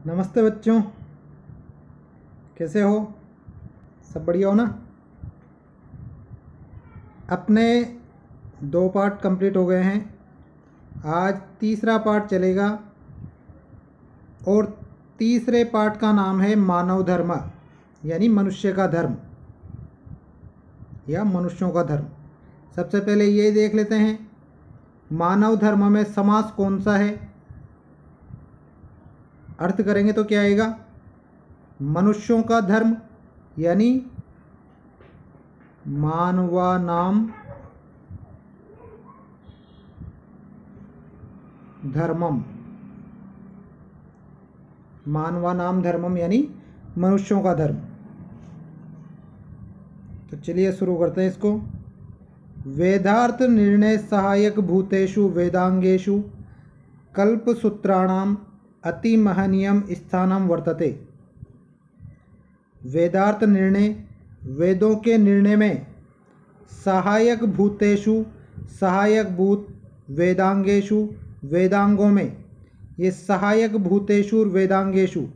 नमस्ते बच्चों, कैसे हो? सब बढ़िया हो ना? अपने 2 पार्ट कंप्लीट हो गए हैं। आज तीसरा पार्ट चलेगा और तीसरे पार्ट का नाम है मानव धर्म, यानी मनुष्य का धर्म या मनुष्यों का धर्म। सबसे पहले ये देख लेते हैं, मानव धर्म में समास कौन सा है। अर्थ करेंगे तो क्या आएगा? मनुष्यों का धर्म यानी मानवानाम धर्मम। मानवानाम धर्मम यानी मनुष्यों का धर्म। तो चलिए शुरू करते हैं इसको। वेदार्थ निर्णय सहायक भूतेषु वेदांगेषु कल्पसूत्राणाम अति महनीयम स्थानम वर्तते। वेदार्थ निर्णय, वेदों के निर्णय में, सहायक भूतेषु, सहायक भूत, वेदांगेषु, वेदांगों में। ये सहायक भूतेषु और वेदांगेषु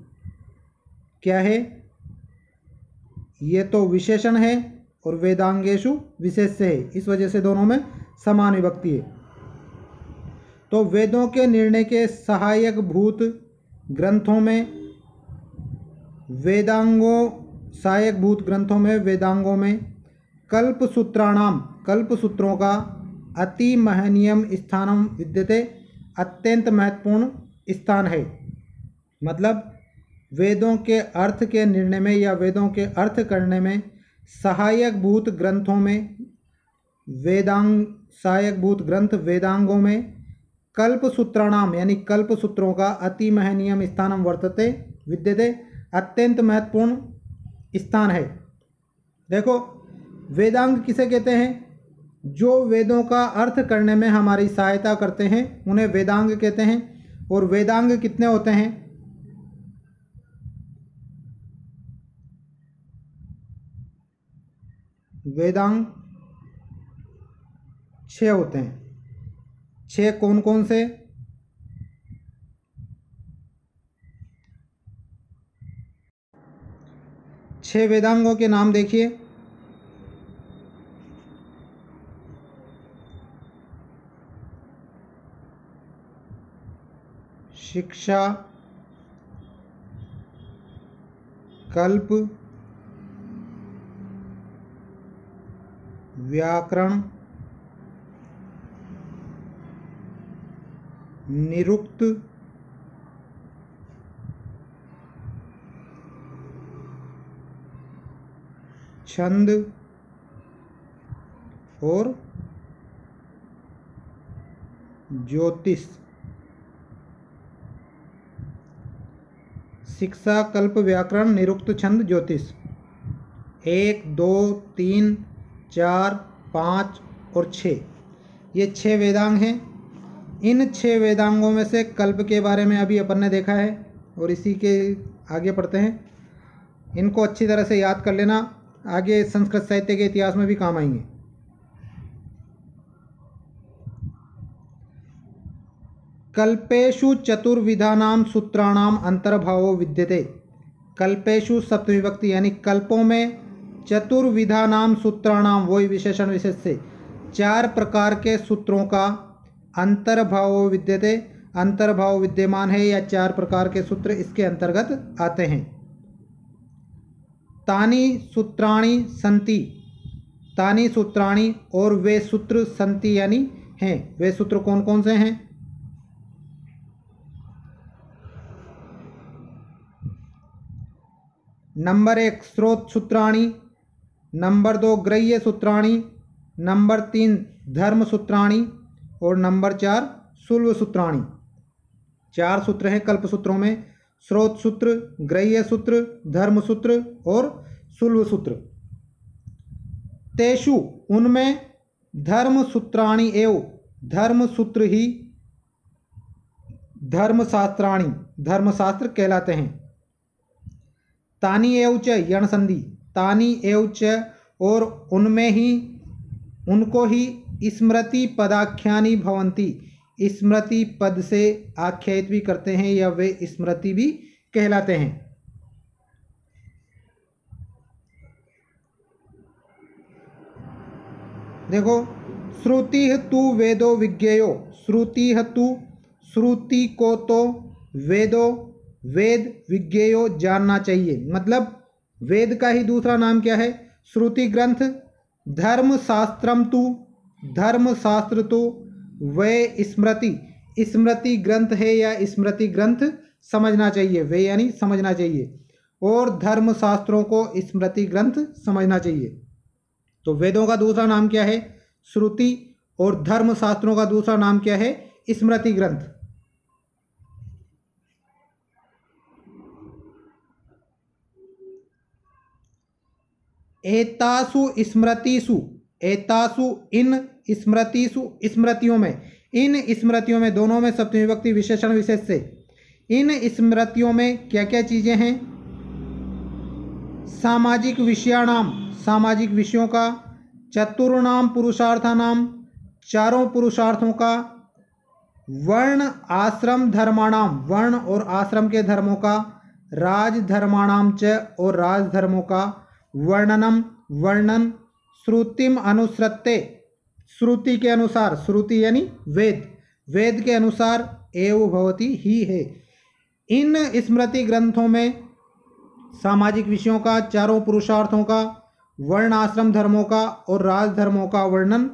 क्या है? ये तो विशेषण है और वेदांगेषु विशेष्य है, इस वजह से दोनों में समान विभक्ति है। तो वेदों के निर्णय के सहायक भूत ग्रंथों में, वेदांगों, सहायक भूत ग्रंथों में, वेदांगों में, कल्पसूत्राणाम, कल्पसूत्रों का अति महनीयम स्थानम विद्यते, अत्यंत महत्वपूर्ण स्थान है। मतलब वेदों के अर्थ के निर्णय में या वेदों के अर्थ करने में सहायक भूत ग्रंथों में, वेदांग, सहायक भूत ग्रंथ वेदांगों में, कल्पसूत्राणाम यानी कल्पसूत्रों का अति महनीयम स्थानम वर्तते विद्यते, अत्यंत महत्वपूर्ण स्थान है। देखो, वेदांग किसे कहते हैं? जो वेदों का अर्थ करने में हमारी सहायता करते हैं उन्हें वेदांग कहते हैं। और वेदांग कितने होते हैं? वेदांग 6 होते हैं। 6 कौन कौन से? छह वेदांगों के नाम देखिए। शिक्षा, कल्प, व्याकरण, निरुक्त, छंद और ज्योतिष। शिक्षा, कल्प, व्याकरण, निरुक्त, छंद, ज्योतिष। 1, 2, 3, 4, 5 और 6, ये 6 वेदांग हैं। इन 6 वेदांगों में से कल्प के बारे में अभी अपन ने देखा है और इसी के आगे पढ़ते हैं। इनको अच्छी तरह से याद कर लेना, आगे संस्कृत साहित्य के इतिहास में भी काम आएंगे। कल्पेषु चतुर्विधानाम सूत्राणाम अंतर्भावो विद्यते। कल्पेषु सप्तमी विभक्ति यानी कल्पों में, चतुर्विधानाम सूत्राणाम वही विशेषण विशेष से, 4 प्रकार के सूत्रों का अंतर्भावो विद्यते, अंतर्भाव विद्यमान है या 4 प्रकार के सूत्र इसके अंतर्गत आते हैं। तानि सूत्राणि सन्ति, तानि सूत्राणि और वे सूत्र सन्ति यानी हैं। वे सूत्र कौन कौन से हैं? नंबर 1 स्रोत सूत्राणि, नंबर 2 ग्रह्य सूत्राणि, नंबर 3 धर्म सूत्राणि और नंबर 4 शुल्व सूत्राणि। 4 सूत्र हैं कल्प सूत्रों में, स्रोत सूत्र, ग्रह्य सूत्र, धर्म सूत्र और शुल्व सूत्र। तेषु उनमें धर्म सूत्राणि एव, धर्म सूत्र ही धर्मशास्त्राणि, धर्मशास्त्र कहलाते हैं। तानि एव च यण संधि, तानि एव च और उनमें ही, उनको ही स्मृति पदाख्यानि भवन्ति, स्मृति पद से आख्यायित भी करते हैं या वे स्मृति भी कहलाते हैं। देखो, श्रुति तु वेदो विज्ञेयो, श्रुति तु, श्रुति को तो वेदो, वेद, विज्ञेयो जानना चाहिए। मतलब वेद का ही दूसरा नाम क्या है? श्रुति ग्रंथ। धर्मशास्त्रम तु, धर्मशास्त्र तो वे स्मृति, स्मृति ग्रंथ है या स्मृति ग्रंथ समझना चाहिए, वे यानी समझना चाहिए, और धर्मशास्त्रों को स्मृति ग्रंथ समझना चाहिए। तो वेदों का दूसरा नाम क्या है? श्रुति, और धर्मशास्त्रों का दूसरा नाम क्या है? स्मृति ग्रंथ। एतासु स्मृतिषु, एतासु इन स्मृतिषु, स्मृतियों में, इन स्मृतियों में, दोनों में सप्तमी विभक्ति विशेषण विशेष से। इन स्मृतियों में क्या क्या चीजें हैं? सामाजिक विषयाणाम, सामाजिक विषयों का, चतुर्णाम पुरुषार्थानाम, चारों पुरुषार्थों का, वर्ण आश्रम धर्माणाम, वर्ण और आश्रम के धर्मों का, राजधर्माणाम च, और राजधर्मों का, वर्णनम, वर्णन, श्रुतिम अनुसृत्य, श्रुति के अनुसार, श्रुति यानी वेद, वेद के अनुसार, एव भवति ही है। इन स्मृति ग्रंथों में सामाजिक विषयों का, चारों पुरुषार्थों का, वर्ण आश्रम धर्मों का और राजधर्मों का वर्णन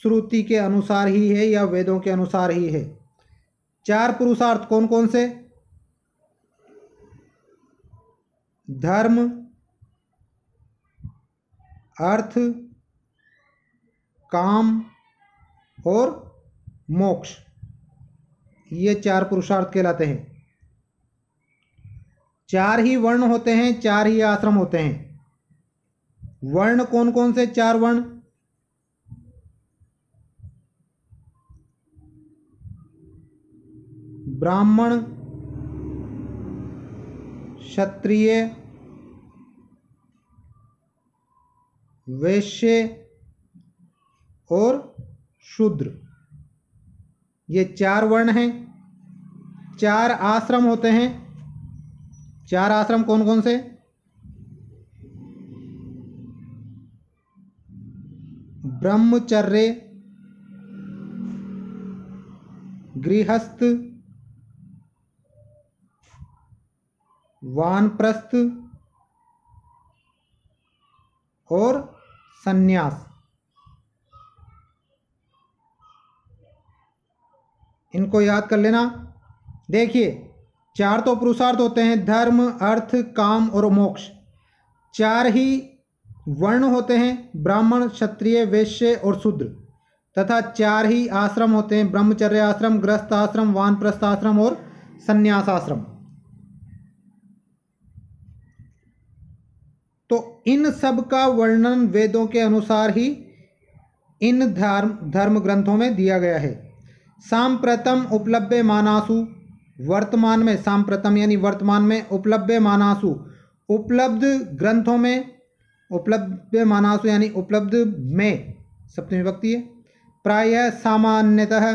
श्रुति के अनुसार ही है या वेदों के अनुसार ही है। चार पुरुषार्थ कौन कौन से? धर्म, अर्थ, काम और मोक्ष, ये चार पुरुषार्थ कहलाते हैं। चार ही वर्ण होते हैं, चार ही आश्रम होते हैं। वर्ण कौन कौन से? चार वर्ण, ब्राह्मण, क्षत्रिय, वैश्य और शूद्र, ये चार वर्ण हैं। चार आश्रम होते हैं। चार आश्रम कौन कौन से? ब्रह्मचर्य, गृहस्थ, वानप्रस्थ और सन्यास। इनको याद कर लेना। देखिए, चार तो पुरुषार्थ होते हैं, धर्म, अर्थ, काम और मोक्ष। चार ही वर्ण होते हैं, ब्राह्मण, क्षत्रिय, वैश्य और शूद्र। तथा चार ही आश्रम होते हैं, ब्रह्मचर्य आश्रम, गृहस्थ आश्रम, वानप्रस्थ आश्रम और सन्यास आश्रम। तो इन सब का वर्णन वेदों के अनुसार ही इन धर्म ग्रंथों में दिया गया है। सांप्रतम उपलब्ध मानासु, वर्तमान में, सांप्रतम यानी वर्तमान में, उपलब्ध मानासु, उपलब्ध ग्रंथों में, उपलब्ध मानासु यानी उपलब्ध में, सप्तमी विभक्ति है। प्रायः सामान्यतः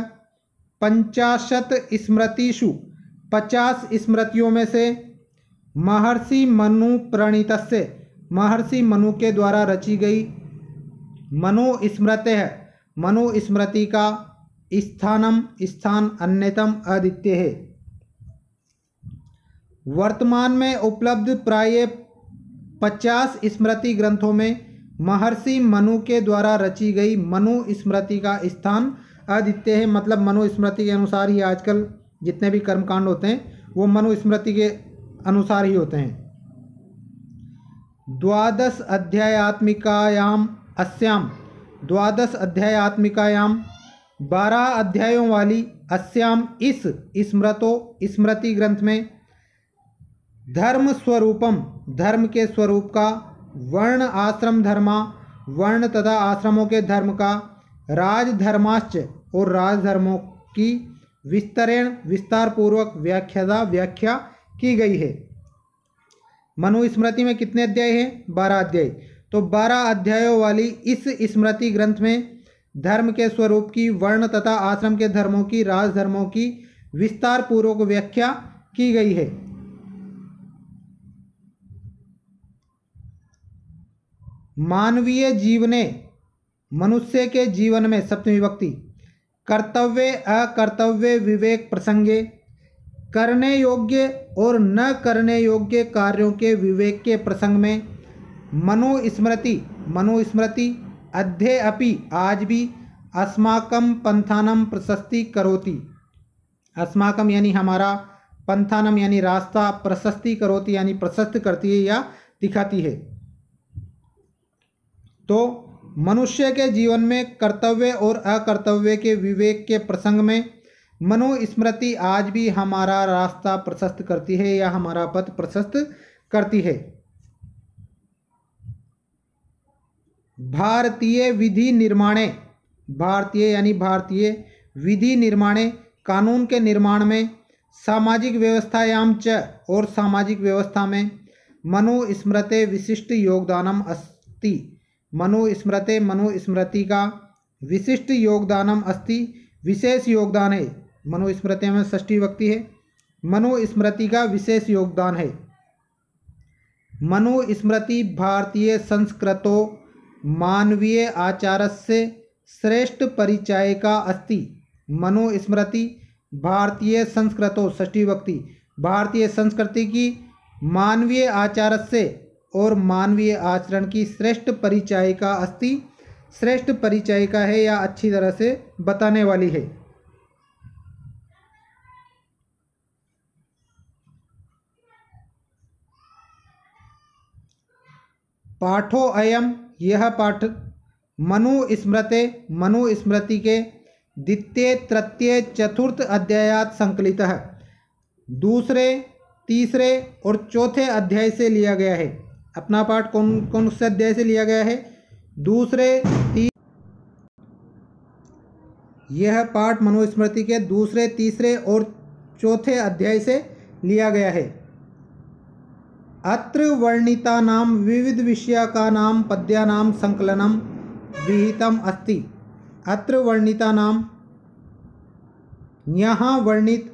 50 स्मृतिषु, 50 स्मृतियों में से, महर्षि मनु प्रणीतस्य, महर्षि मनु के द्वारा रची गई, मनुस्मृति है, मनुस्मृति का स्थानम, स्थान अन्यतम अद्वितीय है। वर्तमान में उपलब्ध प्राय 50 स्मृति ग्रंथों में महर्षि मनु के द्वारा रची गई मनुस्मृति का स्थान अद्वितीय है। मतलब मनुस्मृति के अनुसार ही आजकल जितने भी कर्मकांड होते हैं वो मनुस्मृति के अनुसार ही होते हैं। 12 अध्यायात्मिकायाम अस्याम, 12 अध्यायात्मिकायाम, 12 अध्यायों वाली अस्याम इस स्मृति ग्रंथ में, धर्म स्वरूपम, धर्म के स्वरूप का, वर्ण आश्रम धर्मा, वर्ण तथा आश्रमों के धर्म का, राजधर्माश्च और राजधर्मों की विस्तरेण, विस्तार पूर्वक व्याख्या की गई है। मनुस्मृति में कितने अध्याय हैं? 12 अध्याय। तो 12 अध्यायों वाली इस स्मृति ग्रंथ में धर्म के स्वरूप की, वर्ण तथा आश्रम के धर्मों की, राजधर्मों की विस्तार पूर्वक व्याख्या की गई है। मानवीय जीवने, मनुष्य के जीवन में सप्तमी विभक्ति। कर्तव्य अकर्तव्य विवेक प्रसंगे, करने योग्य और न करने योग्य कार्यों के विवेक के प्रसंग में। मनुस्मृति, मनुस्मृति अध्ये अपि आज भी, अस्माकं पंथानम प्रशस्ति करोति। अस्माकं यानी हमारा, पंथानम यानी रास्ता, प्रशस्ति करोति यानी प्रशस्त करती है या दिखाती है। तो मनुष्य के जीवन में कर्तव्य और अकर्तव्य के विवेक के प्रसंग में मनुस्मृति आज भी हमारा रास्ता प्रशस्त करती है या हमारा पथ प्रशस्त करती है। भारतीय विधि निर्माणे, भारतीय यानी भारतीय विधि निर्माणे, कानून के निर्माण में। सामाजिक व्यवस्थायां च, और सामाजिक व्यवस्था में। मनुस्मृते विशिष्ट योगदानम अस्ति, मनुस्मृते, मनुस्मृति का विशिष्ट योगदानम अस्ति, विशेष योगदान है। मनुस्मृति में षष्ठी विभक्ति है। मनुस्मृति का विशेष योगदान है। मनुस्मृति भारतीय संस्कृतो मानवीय आचारस्य श्रेष्ठ परिचायिका अस्ति। मनुस्मृति भारतीय संस्कृतो, षष्ठी विभक्ति, भारतीय संस्कृति की मानवीय आचारस्य और मानवीय आचरण की श्रेष्ठ परिचायिका अस्ति, श्रेष्ठ परिचायिका है या अच्छी तरह से बताने वाली है। पाठो अयम, यह पाठ मनुस्मृते, मनुस्मृति के द्वितीय तृतीय चतुर्थ अध्यायात संकलित है, दूसरे तीसरे और चौथे अध्याय से लिया गया है। अपना पाठ कौन कौन से अध्याय से लिया गया है? दूसरे यह पाठ मनुस्मृति के दूसरे तीसरे और चौथे अध्याय से लिया गया है। अत्र वर्णितानां विविध विषयाकानां पद्यानां संकलनम विहितम अस्ति। अत्र वर्णितानां, यहाँ वर्णित,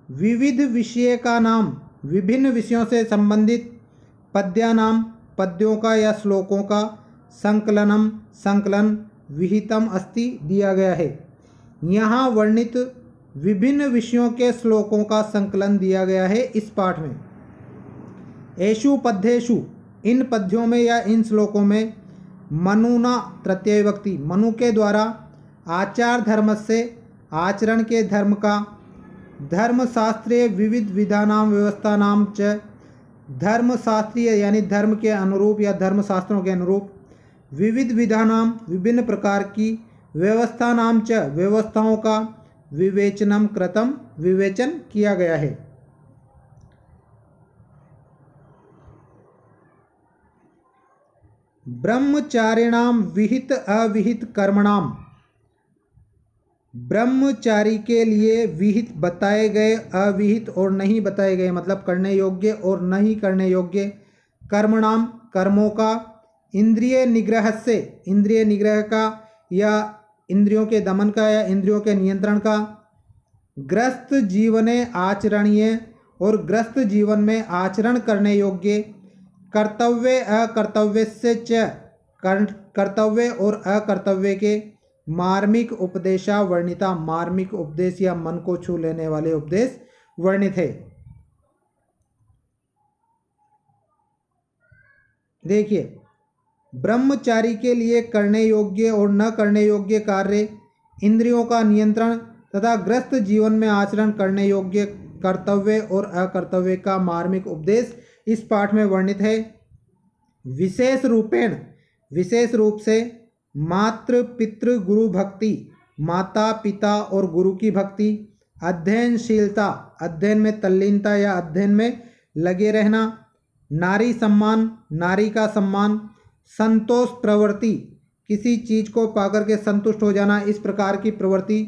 विविध विषयकानां विभिन्न विषयों से संबंधित, पद्यानां पद्यों का या श्लोकों का, संकलनम संकलन, विहितम अस्ति दिया गया है। यहाँ वर्णित विभिन्न विषयों के श्लोकों का संकलन दिया गया है इस पाठ में। एषु पद्येषु, इन पद्यों में या इन श्लोकों में, मनुना तृतीय विभक्ति, मनु के द्वारा, आचार धर्म से, आचरण के धर्म का, धर्मशास्त्रीय विविध विधानां व्यवस्थानां च, धर्मशास्त्रीय यानी धर्म के अनुरूप या धर्मशास्त्रों के अनुरूप, विविध विधानां विभिन्न प्रकार की, व्यवस्थानां च व्यवस्थाओं का, विवेचनम कृतम विवेचन किया गया है। ब्रह्मचारिणां विहित अविहित कर्मणाम, ब्रह्मचारी के लिए विहित बताए गए, अविहित और नहीं बताए गए, मतलब करने योग्य और नहीं करने योग्य, कर्मणाम कर्मों का, इंद्रिय निग्रह से, इंद्रिय निग्रह का या इंद्रियों के दमन का या इंद्रियों के नियंत्रण का, ग्रस्त जीवने आचरणीय और ग्रस्त जीवन में आचरण करने योग्य, कर्तव्य अकर्तव्य से च, कर्तव्य और अकर्तव्य के, मार्मिक उपदेशा वर्णिता, मार्मिक उपदेश या मन को छू लेने वाले उपदेश वर्णित है। देखिए, ब्रह्मचारी के लिए करने योग्य और न करने योग्य कार्य, इंद्रियों का नियंत्रण तथा ग्रस्त जीवन में आचरण करने योग्य कर्तव्य और अकर्तव्य का मार्मिक उपदेश इस पाठ में वर्णित है। विशेष रूपेण, विशेष रूप से, मातृ पितृ गुरु भक्ति, माता पिता और गुरु की भक्ति, अध्ययनशीलता, अध्ययन में तल्लीनता या अध्ययन में लगे रहना, नारी सम्मान, नारी का सम्मान, संतोष प्रवृत्ति, किसी चीज को पाकर के संतुष्ट हो जाना, इस प्रकार की प्रवृत्ति,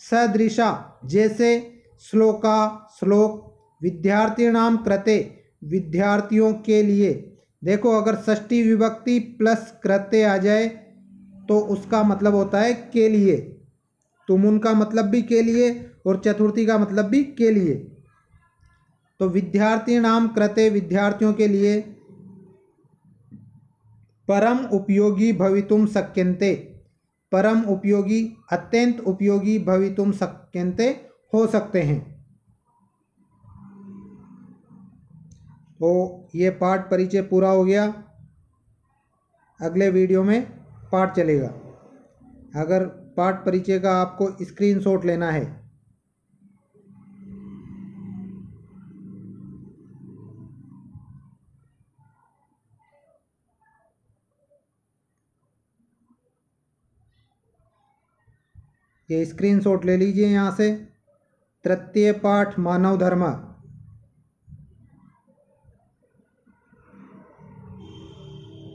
सदृशा जैसे, श्लोका श्लोक, विद्यार्थिनां कृते, विद्यार्थियों के लिए। देखो, अगर षष्ठी विभक्ति प्लस कृते आ जाए तो उसका मतलब होता है के लिए, तुमुन का मतलब भी के लिए और चतुर्थी का मतलब भी के लिए। तो विद्यार्थिनां कृते, विद्यार्थियों के लिए, परम उपयोगी भवितुम शक्यन्ते, परम उपयोगी अत्यंत उपयोगी भवितुम शक्यन्ते हो सकते हैं। तो ये पाठ परिचय पूरा हो गया। अगले वीडियो में पाठ चलेगा। अगर पाठ परिचय का आपको स्क्रीनशॉट लेना है ये स्क्रीनशॉट ले लीजिए यहाँ से। तृतीय पाठ मानव धर्म,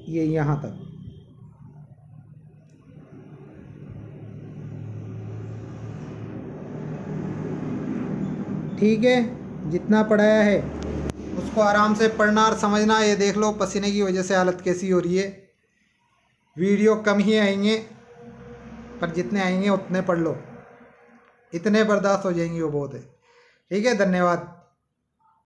ये यहाँ तक। ठीक है, जितना पढ़ाया है उसको आराम से पढ़ना और समझना। ये देख लो पसीने की वजह से हालत कैसी हो रही है। वीडियो कम ही आएंगे पर जितने आएंगे उतने पढ़ लो, इतने बर्दाश्त हो जाएंगे वो बहुत है। ठीक है, धन्यवाद।